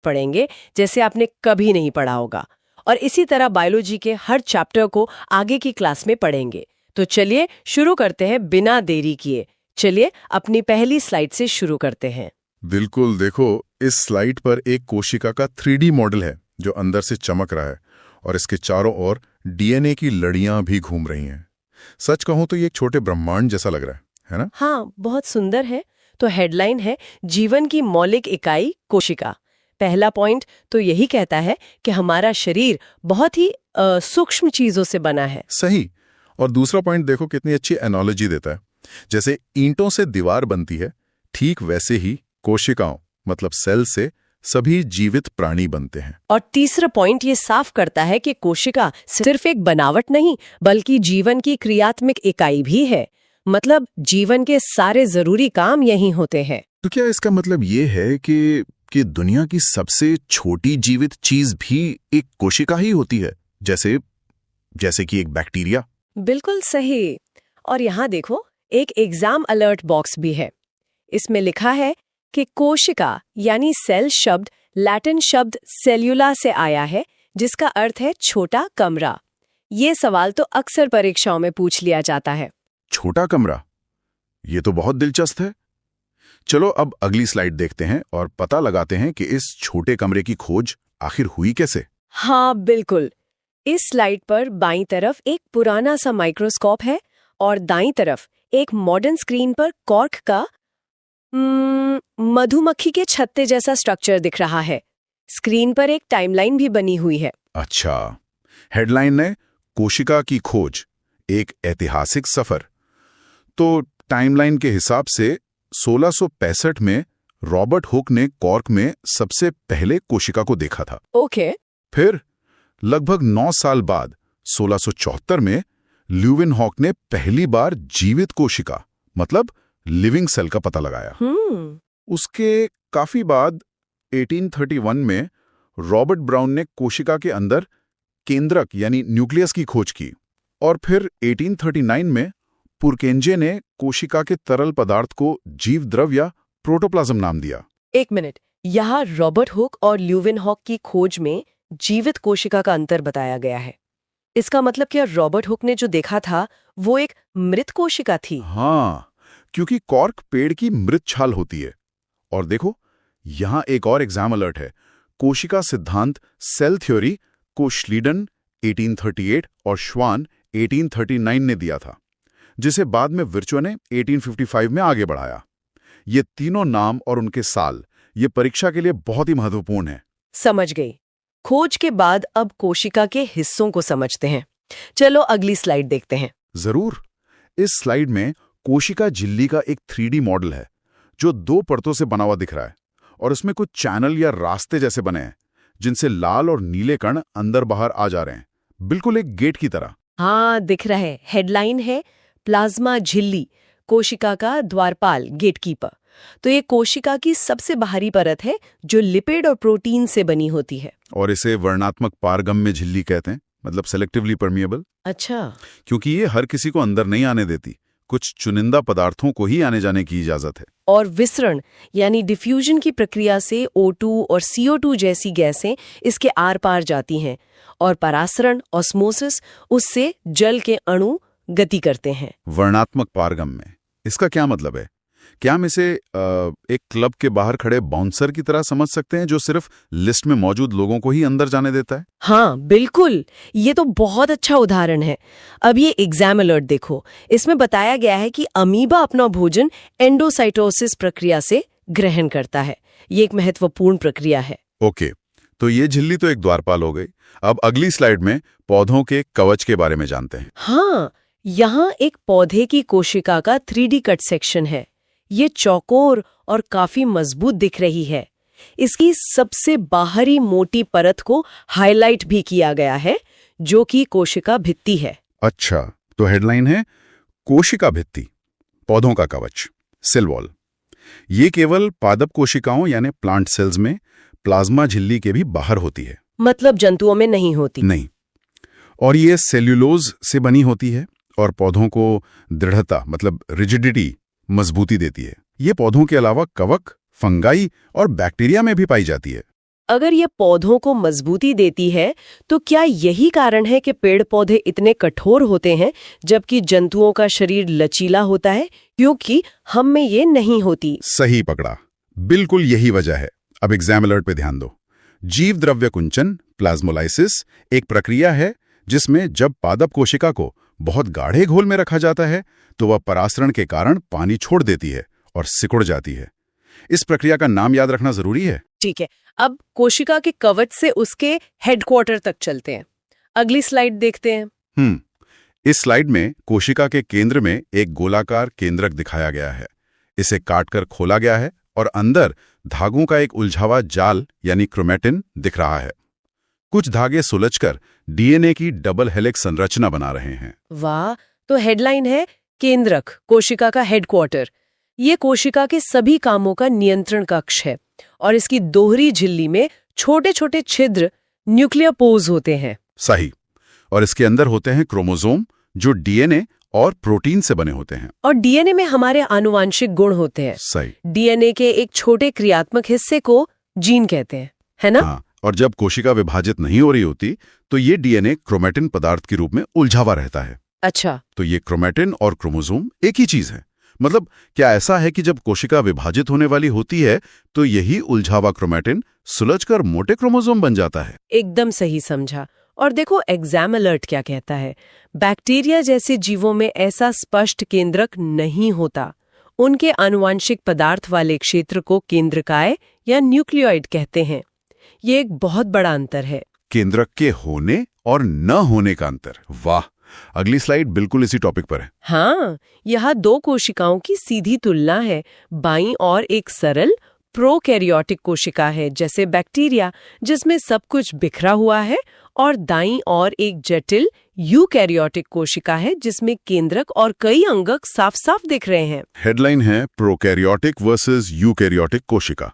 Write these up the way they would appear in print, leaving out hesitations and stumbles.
पढ़ेंगे जैसे आपने कभी नहीं पढ़ा होगा। और इसी तरह बायोलॉजी के हर चैप्टर को आगे की क्लास में पढ़ेंगे। तो चलिए शुरू करते हैं बिना देरी किए। चलिए अपनी पहली स्लाइड से शुरू करते हैं। बिल्कुल, देखो इस स्लाइड पर एक कोशिका का 3D मॉडल है जो अंदर से चमक रहा है और इसके चारों ओर डीएनए की लड़ियां भी घूम रही हैं। सच कहूं तो ये एक छोटे ब्रह्मांड जैसा लग रहा है ना? हाँ, बहुत सुंदर है। तो हेडलाइन है जीवन की मौलिक इकाई कोशिका। पहला पॉइंट तो यही कहता है कि हमारा शरीर बहुत ही सूक्ष्म चीजों से बना है। सही। और दूसरा पॉइंट देखो कितनी अच्छी एनालॉजी देता है। जैसे ईंटों से दीवार बनती है, ठीक वैसे ही कोशिकाओं मतलब सेल से सभी जीवित प्राणी बनते हैं। और तीसरा पॉइंट ये साफ करता है कि कोशिका सिर्फ एक बनावट नहीं बल्कि जीवन की क्रियात्मक इकाई भी है। मतलब जीवन के सारे जरूरी काम यहीं होते हैं। तो क्या इसका मतलब ये है कि दुनिया की सबसे छोटी जीवित चीज भी एक कोशिका ही होती है, जैसे कि एक बैक्टीरिया? बिल्कुल सही। और यहाँ देखो एक एग्जाम अलर्ट बॉक्स भी है। इसमें लिखा है कि कोशिका यानी सेल शब्द लैटिन शब्द सेल्यूला से आया है, जिसका अर्थ है छोटा कमरा। ये सवाल तो अक्सर परीक्षाओं में पूछ लिया जाता है। छोटा कमरा, ये तो बहुत दिलचस्प है। चलो अब अगली स्लाइड देखते हैं और पता लगाते हैं कि इस छोटे कमरे की खोज आखिर हुई कैसे। हाँ बिल्कुल। इस स्लाइड पर बाईं तरफ एक पुराना सा माइक्रोस्कोप है और दाईं तरफ एक मॉडर्न स्क्रीन पर कॉर्क का मधुमक्खी के छत्ते जैसा स्ट्रक्चर दिख रहा है। स्क्रीन पर एक टाइमलाइन भी बनी हुई है। अच्छा, हेडलाइन है कोशिका की खोज, एक ऐतिहासिक सफर। तो टाइमलाइन के हिसाब से 1665 में रॉबर्ट हुक ने कॉर्क में सबसे पहले कोशिका को देखा था। ओके। फिर लगभग 9 साल बाद 1674 में ल्यूवेनहॉक ने पहली बार जीवित कोशिका मतलब लिविंग सेल का पता लगाया। उसके काफी बाद 1831 में रॉबर्ट ब्राउन ने कोशिका के अंदर केंद्रक यानी न्यूक्लियस की खोज की। और फिर 1839 में पुरकेंजे ने कोशिका के तरल पदार्थ को जीव द्रव या प्रोटोप्लाज्म नाम दिया। एक मिनट, यहाँ रॉबर्ट हुक और ल्यूवेनहॉक की खोज में जीवित कोशिका का अंतर बताया गया है। इसका मतलब क्या रॉबर्ट हुक ने जो देखा था वो एक मृत कोशिका थी? हाँ, क्योंकि कॉर्क पेड़ की मृत छाल होती है। और देखो यहां एक और एग्जाम अलर्ट है। कोशिका सिद्धांत सेल थ्योरी को श्लीडन 1838 और श्वान 1839 ने दिया था, जिसे बाद में विर्चो ने 1855 में आगे बढ़ाया। ये तीनों नाम और उनके साल ये परीक्षा के लिए बहुत ही महत्वपूर्ण है। समझ गई। खोज के बाद अब कोशिका के हिस्सों को समझते हैं। चलो अगली स्लाइड देखते हैं। जरूर। इस स्लाइड में कोशिका झिल्ली का एक 3D मॉडल है जो 2 परतों से बना हुआ दिख रहा है और उसमें कुछ चैनल या रास्ते जैसे बने हैं जिनसे लाल और नीले कण अंदर बाहर आ जा रहे हैं, बिल्कुल एक गेट की तरह। हाँ दिख रहा है। हेडलाइन है प्लाज्मा झिल्ली, कोशिका का द्वारपाल, गेटकीपर। तो ये कोशिका की सबसे बाहरी परत है जो लिपिड और प्रोटीन से बनी होती है। और इसे वर्णात्मक पारगम्य झिल्ली कहते हैं, मतलब सेलेक्टिवली परमिएबल। अच्छा। क्योंकि ये हर किसी को अंदर नहीं आने देती, कुछ चुनिंदा पदार्थों को ही आने जाने की इजाजत है। और विसरण यानी डिफ्यूजन की प्रक्रिया से O2 और CO2 जैसी गैसें इसके आर पार जाती हैं और परासरण ऑस्मोसिस उससे जल के अणु गति करते हैं। वर्णात्मक पारगम्य, इसका क्या मतलब है? क्या हम इसे एक क्लब के बाहर खड़े बाउंसर की तरह समझ सकते हैं जो सिर्फ लिस्ट में मौजूद लोगों को ही अंदर जाने देता है? हाँ बिल्कुल, ये तो बहुत अच्छा उदाहरण है। अब ये एग्जाम अलर्ट देखो। इसमें बताया गया है कि अमीबा अपना भोजन एंडोसाइटोसिस प्रक्रिया से ग्रहण करता है। ये एक महत्वपूर्ण प्रक्रिया है। ओके, तो ये झिल्ली तो एक द्वारपाल हो गई। अब अगली स्लाइड में पौधों के कवच के बारे में जानते हैं। हाँ, यहाँ एक पौधे की कोशिका का 3D कट सेक्शन है। ये चौकोर और काफी मजबूत दिख रही है। इसकी सबसे बाहरी मोटी परत को हाईलाइट भी किया गया है जो कि कोशिका भित्ति है। अच्छा, तो हेडलाइन है कोशिका भित्ति, पौधों का कवच, सेल वॉल। ये केवल पादप कोशिकाओं यानी प्लांट सेल्स में प्लाज्मा झिल्ली के भी बाहर होती है, मतलब जंतुओं में नहीं होती। नहीं। और ये सेल्यूलोज से बनी होती है और पौधों को दृढ़ता मतलब रिजिडिटी, मजबूती देती है। ये पौधों के अलावा कवक, फंगाई और बैक्टीरिया में भी पाई जाती है। अगर ये पौधों को मजबूती देती है तो क्या यही कारण है कि पेड़ पौधे इतने कठोर होते हैं जबकि जंतुओं का शरीर लचीला होता है, क्योंकि हम में ये नहीं होती? सही पकड़ा, बिल्कुल यही वजह है। अब एग्जाम अलर्ट पे ध्यान दो। जीव द्रव्य कुंचन, प्लाज्मोलाइसिस, एक प्रक्रिया है जिसमें जब पादप कोशिका को बहुत गाढ़े घोल में रखा जाता है तो वह परासरण के कारण पानी छोड़ देती है और सिकुड़ जाती है। इस प्रक्रिया का नाम याद रखना जरूरी है। ठीक है, अब कोशिका के कवच से उसके हेडक्वार्टर तक चलते हैं। अगली स्लाइड देखते हैं। इस स्लाइड में कोशिका के केंद्र में एक गोलाकार केंद्रक दिखाया गया है। इसे काटकर खोला गया है और अंदर धागों का एक उलझावा जाल यानी क्रोमैटिन दिख रहा है। कुछ धागे सुलझकर डीएनए की डबल हेलिक्स संरचना बना रहे हैं। वाह! तो हेडलाइन है केंद्रक, कोशिका का हेडक्वार्टर। ये कोशिका के सभी कामों का नियंत्रण कक्ष है और इसकी दोहरी झिल्ली में छोटे छोटे छिद्र न्यूक्लियर पोर्स होते हैं। सही। और इसके अंदर होते हैं क्रोमोसोम जो डीएनए और प्रोटीन से बने होते हैं। और डीएनए में हमारे आनुवांशिक गुण होते हैं। सही। डीएनए के एक छोटे क्रियात्मक हिस्से को जीन कहते हैं, है ना? हाँ, और जब कोशिका विभाजित नहीं हो रही होती तो ये डीएनए क्रोमैटिन पदार्थ के रूप में उलझावा रहता है। अच्छा। तो ये क्रोमैटिन और क्रोमोसोम एक ही चीज है। मतलब क्या ऐसा है कि जब कोशिका विभाजित होने वाली होती है तो यही उलझावा क्रोमैटिन सुलझकर मोटे क्रोमोसोम बन जाता है? एकदम सही समझा। और देखो एग्जाम अलर्ट क्या कहता है। बैक्टीरिया जैसे जीवों में ऐसा स्पष्ट केंद्रक नहीं होता। उनके आनुवांशिक पदार्थ वाले क्षेत्र को केंद्रकाय या न्यूक्लियोइड कहते हैं। ये एक बहुत बड़ा अंतर है। केंद्रक के होने और न होने का अंतर। वाह! अगली स्लाइड बिल्कुल इसी टॉपिक पर है। हाँ, यहाँ दो कोशिकाओं की सीधी तुलना है। बाईं ओर एक सरल प्रोकैरियोटिक कोशिका है जैसे बैक्टीरिया जिसमें सब कुछ बिखरा हुआ है, और दाईं ओर एक जटिल यूकैरियोटिक कोशिका है जिसमें केंद्रक और कई अंगक साफ साफ दिख रहे हैं। हेडलाइन है प्रोकैरियोटिक वर्सेस यूकैरियोटिक कोशिका।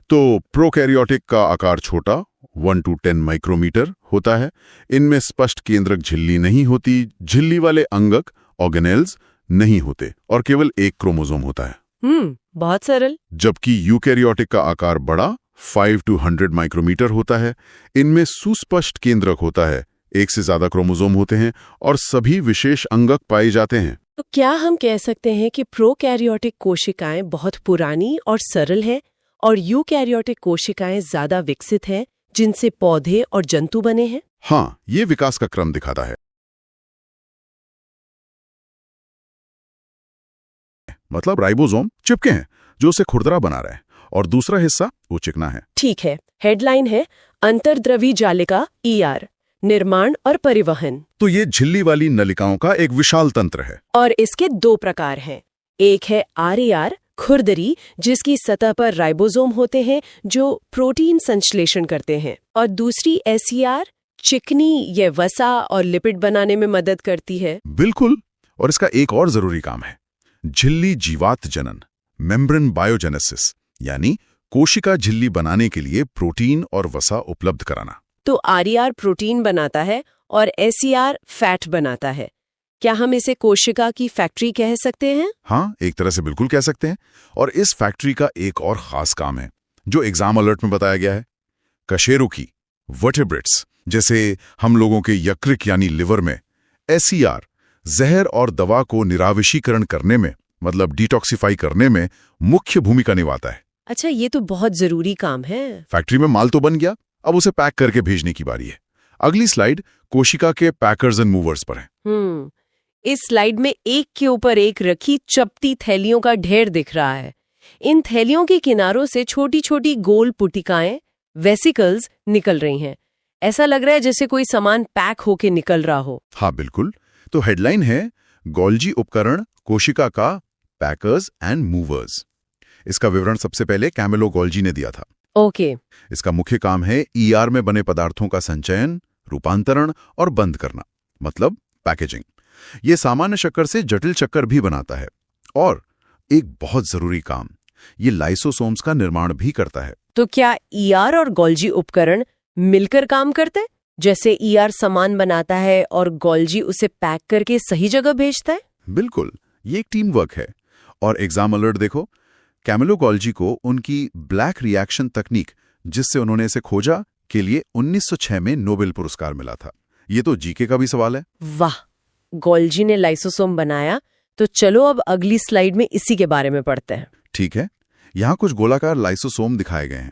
तो प्रोकैरियोटिक का आकार छोटा 1 to 10 माइक्रोमीटर होता है। इनमें स्पष्ट केंद्रक झिल्ली नहीं होती, झिल्ली वाले अंगक ऑर्गेनेल्स नहीं होते और केवल एक क्रोमोसोम होता है। बहुत सरल। जबकि यूकैरियोटिक का आकार बड़ा 5 to 100 माइक्रोमीटर होता है। इनमें सुस्पष्ट केंद्रक होता है, एक से ज्यादा क्रोमोसोम होते हैं और सभी विशेष अंगक पाए जाते हैं। तो क्या हम कह सकते हैं कि प्रोकैरियोटिक कोशिकाएं बहुत पुरानी और सरल हैं और यूकैरियोटिक कोशिकाएं ज्यादा विकसित हैं जिनसे पौधे और जंतु बने हैं? हाँ, ये विकास का क्रम दिखाता है। मतलब राइबोसोम चिपके हैं जो उसे खुरदरा बना रहा है और दूसरा हिस्सा वो चिकना है। ठीक है। हेडलाइन है अंतर्द्रवी जालिका ER, निर्माण और परिवहन। तो ये झिल्ली वाली नलिकाओं का एक विशाल तंत्र है और इसके दो प्रकार हैं। एक है RAR, खुरदरी, जिसकी सतह पर राइबोसोम होते हैं जो प्रोटीन संश्लेषण करते हैं, और दूसरी SER, चिकनी, ये वसा और लिपिड बनाने में मदद करती है। बिल्कुल। और इसका एक और जरूरी काम है, झिल्ली जीवात जनन, मेम्ब्रेन बायोजेनेसिस, यानी कोशिका झिल्ली बनाने के लिए प्रोटीन और वसा उपलब्ध कराना। तो RAR प्रोटीन बनाता है और SER फैट बनाता है। क्या हम इसे कोशिका की फैक्ट्री कह सकते हैं? हाँ, एक तरह से बिल्कुल कह सकते हैं। और इस फैक्ट्री का एक और खास काम है जो एग्जाम अलर्ट में बताया गया है। कशेरुकी, वर्टेब्रेट्स जैसे हम लोगों के यकृत यानी लिवर में SER जहर और दवा को निराविशीकरण करने में, मतलब डिटॉक्सिफाई करने में मुख्य भूमिका निभाता है। अच्छा, ये तो बहुत जरूरी काम है। फैक्ट्री में माल तो बन गया, अब उसे पैक करके भेजने की बारी है। अगली स्लाइड कोशिका के पैकर्स एंड मूवर्स पर है। इस स्लाइड में एक के ऊपर एक रखी चपटी थैलियों का ढेर दिख रहा है। इन थैलियों के किनारों से छोटी छोटी गोल पुटिकाएं, वेसिकल्स, निकल रही हैं। ऐसा लग रहा है जैसे कोई सामान पैक होके निकल रहा हो। हाँ बिल्कुल। तो हेडलाइन है गोल्जी उपकरण कोशिका का पैकर्स एंड मूवर्स। इसका विवरण सबसे पहले कैमिलो गोल्जी ने दिया था। ओके। इसका मुख्य काम है ER में बने पदार्थों का संचयन, रूपांतरण और बंद करना, मतलब पैकेजिंग। ये सामान्य शक्कर से जटिल शक्कर भी बनाता है। और एक बहुत जरूरी काम, ये लाइसोसोम्स का निर्माण भी करता है। तो क्या ER और गोल्जी उपकरण मिलकर काम करते हैं? जैसे ER सामान बनाता है और गोल्जी उसे पैक करके सही जगह भेजता है? बिल्कुल, ये एक टीम वर्क है। और एग्जाम अलर्ट देखो, कैमिलो गोल्जी को उनकी ब्लैक रिएक्शन तकनीक जिससे उन्होंने इसे खोजा के लिए 1906 में नोबेल पुरस्कार मिला था। ये तो जीके का भी सवाल है। वाह, गोल्जी ने लाइसोसोम बनाया, तो चलो अब अगली स्लाइड में इसी के बारे में पढ़ते हैं। ठीक है, यहाँ कुछ गोलाकार लाइसोसोम दिखाए गए हैं।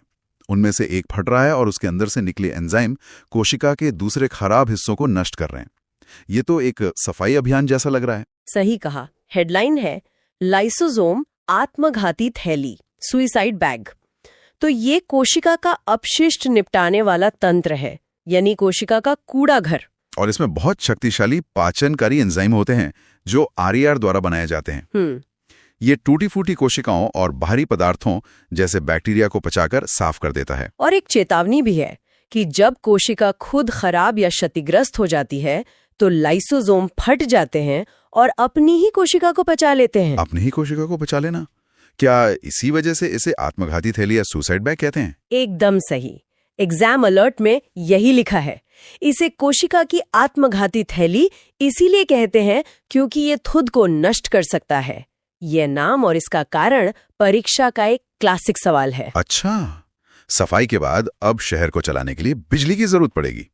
उनमें से एक फट रहा है और उसके अंदर से निकले एंजाइम कोशिका के दूसरे खराब हिस्सों को नष्ट कर रहे हैं। ये तो एक सफाई अभियान जैसा लग रहा है। सही कहा। हेडलाइन है लाइसोसोम आत्मघाती थैली, सुइसाइड बैग। तो ये कोशिका का अपशिष्ट निपटाने वाला तंत्र है, यानी कोशिका का कूड़ा घर। और इसमें बहुत शक्तिशाली पाचनकारी एंजाइम होते हैं जो RER द्वारा बनाए जाते हैं। ये टूटी फूटी कोशिकाओं और बाहरी पदार्थों जैसे बैक्टीरिया को पचाकर साफ कर देता है। और एक चेतावनी भी है कि जब कोशिका खुद खराब या क्षतिग्रस्त हो जाती है तो लाइसोसोम फट जाते हैं और अपनी ही कोशिका को पचा लेते हैं। अपनी ही कोशिका को पचा लेना? क्या इसी वजह से इसे आत्मघाती थैली या सुसाइड बैग कहते हैं? एकदम सही। एग्जाम अलर्ट में यही लिखा है। इसे कोशिका की आत्मघाती थैली इसीलिए कहते हैं क्योंकि ये खुद को नष्ट कर सकता है। ये नाम और इसका कारण परीक्षा का एक क्लासिक सवाल है। अच्छा, सफाई के बाद अब शहर को चलाने के लिए बिजली की जरूरत पड़ेगी।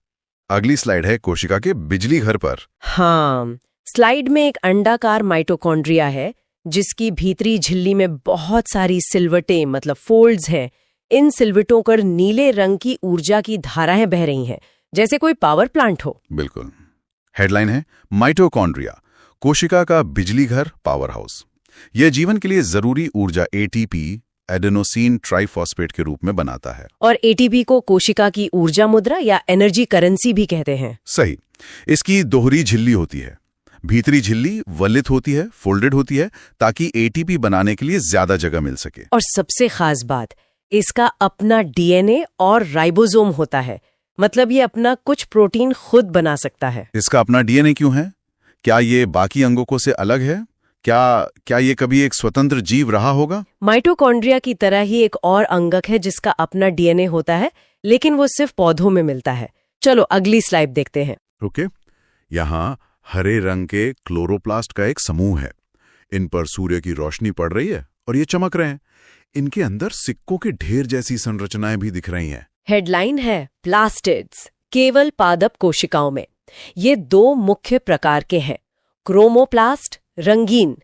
अगली स्लाइड है कोशिका के बिजली घर पर। हाँ, स्लाइड में एक अंडाकार माइटोकॉन्ड्रिया है जिसकी भीतरी झिल्ली में बहुत सारी सिलवटें मतलब फोल्ड्स हैं। इन सिलवटों पर नीले रंग की ऊर्जा की धाराएं बह रही हैं, जैसे कोई पावर प्लांट हो। बिल्कुल। हेडलाइन है माइटोकॉन्ड्रिया, कोशिका का बिजली घर, पावर हाउस। यह जीवन के लिए जरूरी ऊर्जा ATP, एडेनोसिन ट्राइफॉस्फेट के रूप में बनाता है। और ATP को कोशिका की ऊर्जा मुद्रा या एनर्जी करेंसी भी कहते हैं। सही। इसकी दोहरी झिल्ली होती है। भीतरी झिल्ली वलित होती है, फोल्डेड होती है, ताकि ATP बनाने के लिए ज्यादा जगह मिल सके। और सबसे खास बात, इसका अपना DNA और राइबोसोम होता है, मतलब ये अपना कुछ प्रोटीन खुद बना सकता है। इसका अपना DNA क्यों है? क्या ये बाकी अंगों से अलग है? क्या ये कभी एक स्वतंत्र जीव रहा होगा? माइटोकॉन्ड्रिया की तरह ही एक और अंगक है जिसका अपना DNA होता है, लेकिन वो सिर्फ पौधों में मिलता है। चलो अगली स्लाइड देखते हैं। ओके, यहाँ हरे रंग के क्लोरोप्लास्ट का एक समूह है। इन पर सूर्य की रोशनी पड़ रही है और ये चमक रहे हैं। इनके अंदर सिक्कों के ढेर जैसी संरचनाएं भी दिख रही हैं। हेडलाइन है प्लास्टिड्स, केवल पादप कोशिकाओं में। ये दो मुख्य प्रकार के हैं, क्रोमोप्लास्ट रंगीन,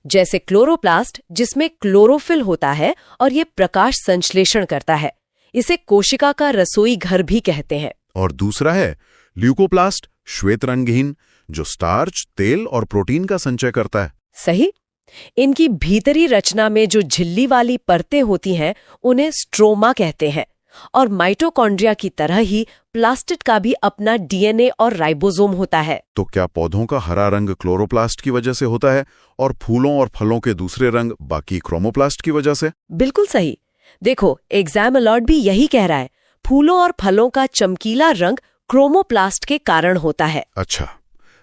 जैसे क्लोरोप्लास्ट जिसमें क्लोरोफिल होता है और ये प्रकाश संश्लेषण करता है। इसे कोशिका का रसोई घर भी कहते हैं। और दूसरा है ल्यूकोप्लास्ट, श्वेत रंगहीन, जो स्टार्च, तेल और प्रोटीन का संचय करता है। सही। इनकी भीतरी रचना में जो झिल्ली वाली परतें होती हैं उन्हें स्ट्रोमा कहते हैं। और माइटोकॉन्ड्रिया की तरह ही प्लास्टिड का भी अपना DNA और राइबोसोम होता है। तो क्या पौधों का हरा रंग क्लोरोप्लास्ट की वजह से होता है और फूलों और फलों के दूसरे रंग बाकी क्रोमोप्लास्ट की वजह से? बिल्कुल सही। देखो, एग्जाम अलर्ट भी यही कह रहा है, फूलों और फलों का चमकीला रंग क्रोमोप्लास्ट के कारण होता है। अच्छा,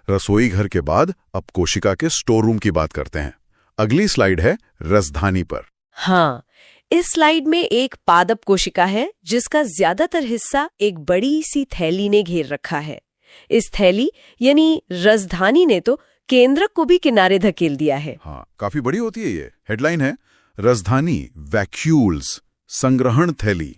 रसोई घर के बाद अब कोशिका के स्टोर रूम की बात करते हैं। अगली स्लाइड है रसधानी पर। हाँ, इस स्लाइड में एक पादप कोशिका है जिसका ज्यादातर हिस्सा एक बड़ी सी थैली ने घेर रखा है। इस थैली यानी रसधानी ने तो केंद्रक को भी किनारे धकेल दिया है। हाँ, काफी बड़ी होती है ये। हेडलाइन है रसधानी वैक्यूल्स, संग्रहण थैली।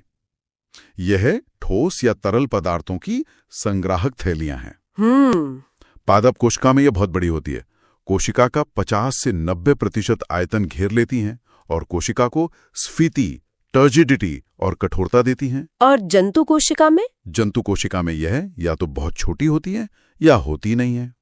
यह ठोस या तरल पदार्थों की संग्राहक थैलियां हैं। पादप कोशिका में यह बहुत बड़ी होती है। कोशिका का 50 से 90% आयतन घेर लेती हैं और कोशिका को स्फीति, टर्जिडिटी और कठोरता देती हैं। और जंतु कोशिका में? जंतु कोशिका में यह या तो बहुत छोटी होती है या होती नहीं है।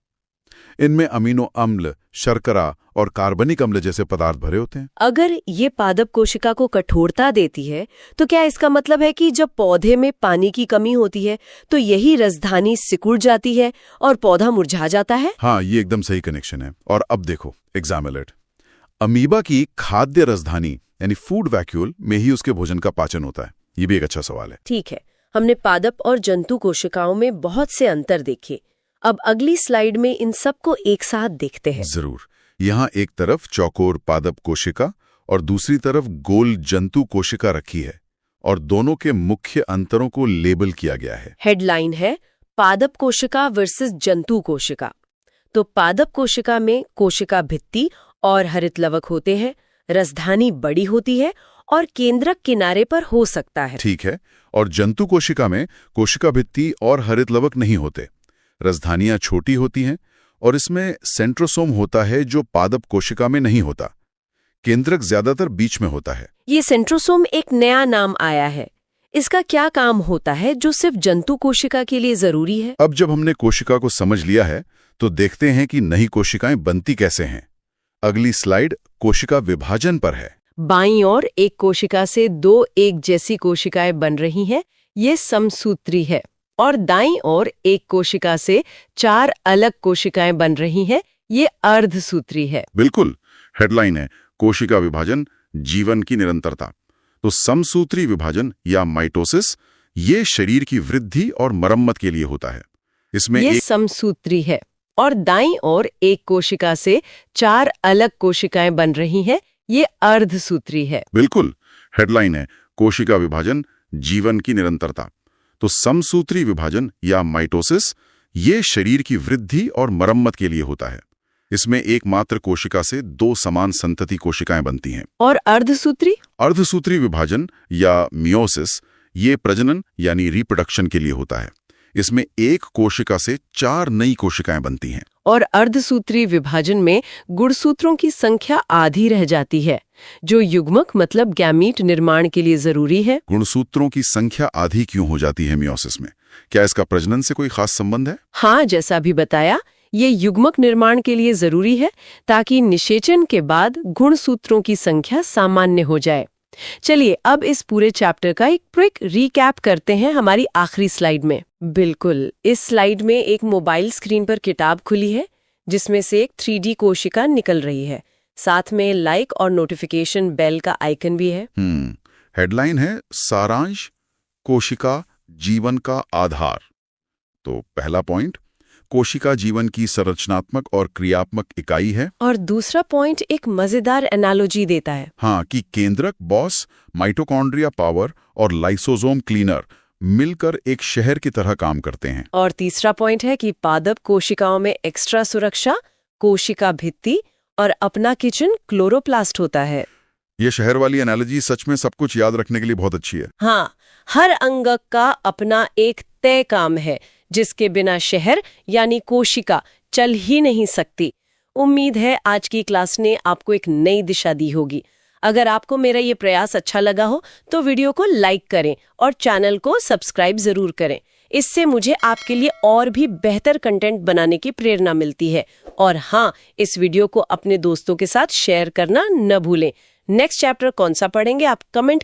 इनमें अमीनो अम्ल, शर्करा और कार्बनिक अम्ल जैसे पदार्थ भरे होते हैं। अगर ये पादप कोशिका को कठोरता देती है तो क्या इसका मतलब है कि जब पौधे में पानी की कमी होती है तो यही रसधानी सिकुड़ जाती है और पौधा मुरझा जाता है? हाँ, ये एकदम सही कनेक्शन है। और अब देखो एग्जाम अलर्ट। अमीबा की खाद्य रसधानी यानी फूड वैक्यूल में ही उसके भोजन का पाचन होता है। ये भी एक अच्छा सवाल है। ठीक है, हमने पादप और जंतु कोशिकाओं में बहुत से अंतर देखे। अब अगली स्लाइड में इन सबको एक साथ देखते हैं। जरूर। यहाँ एक तरफ चौकोर पादप कोशिका और दूसरी तरफ गोल जंतु कोशिका रखी है और दोनों के मुख्य अंतरों को लेबल किया गया है। हेडलाइन है पादप कोशिका वर्सेस जंतु कोशिका। तो पादप कोशिका में कोशिका भित्ति और हरितलवक होते हैं, रसधानी बड़ी होती है और केंद्रक किनारे पर हो सकता है। ठीक है। और जंतु कोशिका में कोशिका भित्ति और हरित लवक नहीं होते। राजधानियां छोटी होती हैं और इसमें सेंट्रोसोम होता है जो पादप कोशिका में नहीं होता। केंद्रक ज्यादातर बीच में होता है। ये सेंट्रोसोम एक नया नाम आया है। इसका क्या काम होता है जो सिर्फ जंतु कोशिका के लिए जरूरी है? अब जब हमने कोशिका को समझ लिया है तो देखते हैं कि नई कोशिकाएं बनती कैसे हैं। अगली स्लाइड कोशिका विभाजन पर है। बाईं ओर एक कोशिका से 2 एक जैसी कोशिकाएं बन रही हैं, ये समसूत्री है। और दाईं ओर एक कोशिका से 4 अलग कोशिकाएं बन रही हैं, ये अर्धसूत्री है। बिल्कुल। हेडलाइन है कोशिका विभाजन, जीवन की निरंतरता। तो समसूत्री विभाजन या माइटोसिस ये शरीर की वृद्धि और मरम्मत के लिए होता है। इसमें ये समसूत्री है। और दाईं ओर एक कोशिका से 4 अलग कोशिकाएं बन रही हैं, ये अर्धसूत्री है। बिल्कुल। हेडलाइन है कोशिका विभाजन, जीवन की निरंतरता। तो समसूत्री विभाजन या माइटोसिस ये शरीर की वृद्धि और मरम्मत के लिए होता है। इसमें एकमात्र कोशिका से 2 समान संतति कोशिकाएं बनती हैं। और अर्धसूत्री? अर्धसूत्री विभाजन या मियोसिस ये प्रजनन यानी रिप्रोडक्शन के लिए होता है। इसमें एक कोशिका से 4 नई कोशिकाएं बनती हैं। और अर्धसूत्री विभाजन में गुणसूत्रों की संख्या आधी रह जाती है, जो युग्मक मतलब गैमीट निर्माण के लिए जरूरी है। गुणसूत्रों की संख्या आधी क्यों हो जाती है मियोसिस में? क्या इसका प्रजनन से कोई खास संबंध है? हाँ, जैसा भी बताया, ये युग्मक निर्माण के लिए जरूरी है ताकि निषेचन के बाद गुणसूत्रों की संख्या सामान्य हो जाए। चलिए अब इस पूरे चैप्टर का एक क्विक रीकैप करते हैं हमारी आखिरी स्लाइड में। बिल्कुल, इस स्लाइड में एक मोबाइल स्क्रीन पर किताब खुली है जिसमें से एक 3D कोशिका निकल रही है। साथ में लाइक और नोटिफिकेशन बेल का आइकन भी है। हेडलाइन है सारांश, कोशिका जीवन का आधार। तो पहला पॉइंट, कोशिका जीवन की संरचनात्मक और क्रियात्मक इकाई है। और दूसरा पॉइंट एक मजेदार एनालॉजी देता है। हाँ, कि केंद्रक बॉस, माइटोकॉन्ड्रिया पावर और लाइसोसोम क्लीनर मिलकर एक शहर की तरह काम करते हैं। और तीसरा पॉइंट है कि पादप कोशिकाओं में एक्स्ट्रा सुरक्षा, कोशिका भित्ति और अपना किचन क्लोरोप्लास्ट होता है। ये शहर वाली एनालॉजी सच में सब कुछ याद रखने के लिए बहुत अच्छी है। हाँ, हर अंगक का अपना एक तय काम है जिसके बिना शहर यानी कोशिका चल ही नहीं सकती। उम्मीद है आज की क्लास ने आपको एक नई दिशा दी होगी। अगर आपको मेरा ये प्रयास अच्छा लगा हो तो वीडियो को लाइक करें और चैनल को सब्सक्राइब जरूर करें। इससे मुझे आपके लिए और भी बेहतर कंटेंट बनाने की प्रेरणा मिलती है। और हाँ, इस वीडियो को अपने दोस्तों के साथ शेयर करना न भूलें। नेक्स्ट चैप्टर कौन सा पढ़ेंगे आप कमेंट